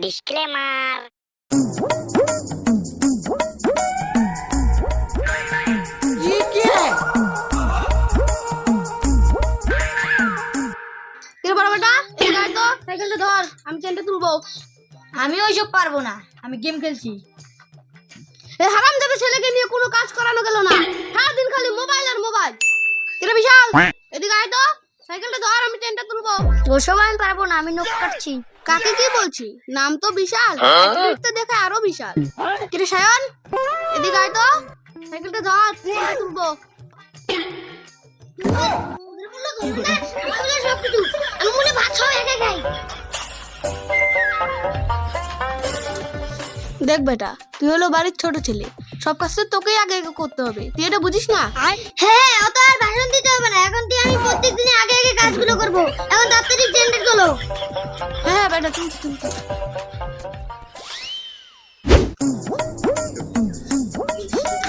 Disclaimer. ये क्या है? বড় বেটা এই গাড়ি তো সাইকেলটা ধর, আমি চেনটা তুলবো। আমি ওইসব পারবো না, আমি গেম খেলছি। এই হারামজাদা ছেলেকে নিয়ে কোনো কাজ করানো গেল না, সারাদিন খালি মোবাইল আর মোবাইল। কিরে বিশাল, এদিকে আয় তো, সাইকেলটা ধর, আমি চেনটা তুলবো। ওসব আমি পারবো না, আমি নক কাটছি। কাকে কি বলছি? নাম তো বিশাল, তো দেখে আরো বিশাল। কিরে সায়ন, এদিকে আয় তো, সাইকেলটা ধর, চেনটা তুলবো। আমি মনে ভাত সব একা খাই। দেখ বেটা, তুই হলো বাড়ির ছোট ছেলে, সব কাজ তো তোকেই আগে আগে করতে হবে, তুই এটা বুঝিস না? হ্যাঁ, অত আর ভাষণ দিতে হবে না, এখন থেকে আমি প্রত্যেকদিন আগে আগে কাজগুলো করব। এখন তাড়াতাড়ি জেনারেট করো। হ্যাঁ বেটা, তুমি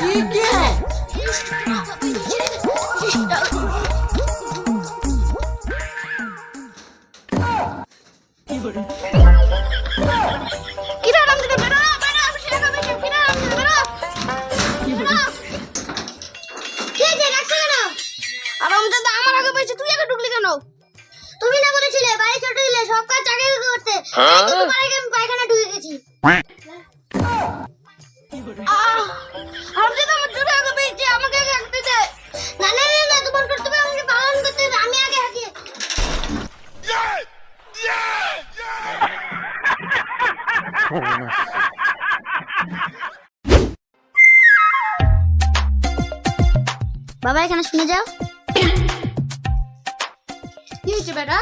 ये क्या है? কিরে হারামজাদা, বেরো বেরো, আমি সেটা খাবো। কিরে হারামজাদা, বেরো। কি হয়েছে, ডাকছো কেন? হারামজাদা আমার আগে বসে তুই আগে ঢুকলি কেন? তুমি না বলেছিলে বাড়ি ছোট দিলে সব কাজ আগে আগে করতে, তোমার আগে আমি পায়খানা ঢুকে গেছি। হারামজাদা আমার দুটো আগে বসে আমাকে আগে হাঁকতে দে। না না না না, তোমার কর্তব্য আমাকে পালন করতে হবে, আমি আগে হাঁকি। বাবা এখানে শুনে যাও। কি হয়েছে বেটা?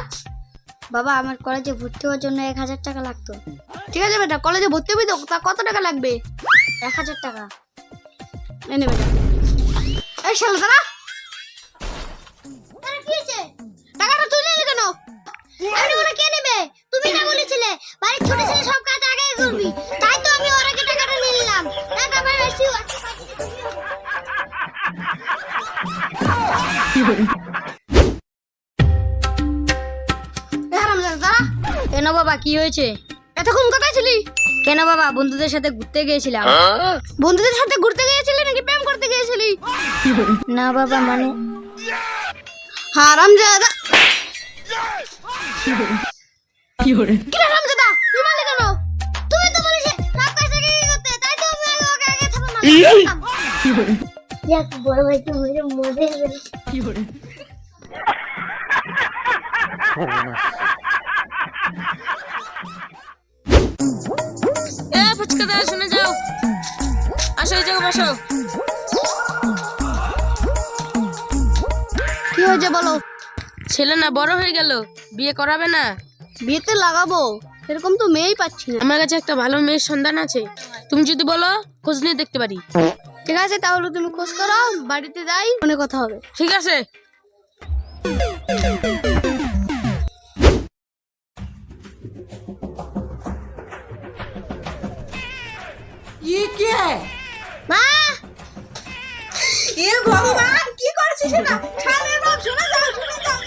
বাবা আমার কলেজে ভর্তি হওয়ার জন্য 1000 টাকা লাগতো। ঠিক আছে বেটা, কলেজে ভর্তি হবি তো, তা কত টাকা লাগবে? 1000 টাকা। এনে বেটা। এই শালা দাঁড়া। আরে কি হয়েছে? টাকাটা তুই নিলি কেন? আমি বলে কে নেবে? তুমি না বলেছিলে বাড়ির ছোট ছেলে সব কাজ আগে আগে করবি, তাই তো আমি ওর আগে টাকাটা নিয়ে নিলাম। টাকা আমার বেশি আছে। এই হারামজাদা দাঁড়া। কেন বাবা, কি হয়েছে? এতক্ষণ কোথায় ছিলি? কেন বাবা, বন্ধুদের সাথে ঘুরতে গিয়েছিলাম। বন্ধুদের সাথে ঘুরতে গিয়েছিলি নাকি প্রেম করতে গিয়েছিলি? না বাবা, মানে হারামজাদা। কি হারামজাদা, তুই মারলি কেন? তুমি তো বলেছিলে সব কাজ আগে আগে করতে, তাই তো আমি ওকে আগে থাপা মারলাম। যাক, বড় ভাইকে মেরে মজা হবে। ফুচকা দা, শুনে যাও, আসো এই জায়গা বসো। কি হয়েছে বলো? ছেলে না বড় হয়ে গেল, বিয়ে করাবে না? বিয়েতে লাগাবো, এরকম তো মেয়েই পাচ্ছি না। আমার কাছে একটা ভালো মেয়ের সন্ধান আছে, তুমি যদি বলো খোঁজ নিয়ে দেখতে পারি। ঠিক আছে, তাহলে তুমি খোঁজ করো, বাড়িতে যাই, ফোনে কথা হবে। ঠিক আছে। ये क्या है? মা, ये भगवान की করছিস না? ছাড়ে না, শুনে যাও, শুনে যাও।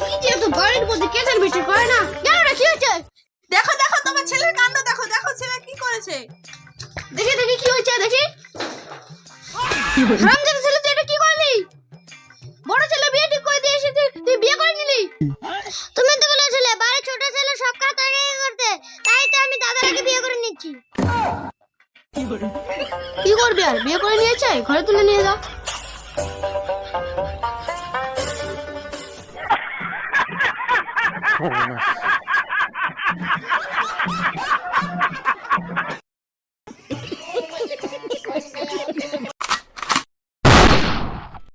কি যে তো বাড়ির মধ্যে কেসের ভিতর করে না, জানো না কি হয়েছে? দেখো দেখো, তোমার ছেলের কাণ্ড দেখো, দেখো ছেলে কি করেছে। দেখি দেখি কি হয়েছে, দেখি। হারামজাদা ছেলে, তুই এটা কি করলি? বড় ছেলে বিয়ে ঠিক করে দিয়ে এসেছিস, তুই বিয়ে করে নিলি? তুমি তো বলেছিলে বাড়ির ছোট ছেলে সব কাজ আগে আগে করতে, তাই তো আমি দাদার আগে বিয়ে করে নিচ্ছি। কি করবি আর, বিয়ে করে নিয়েছে, ঘরে তুলে নিয়ে যা।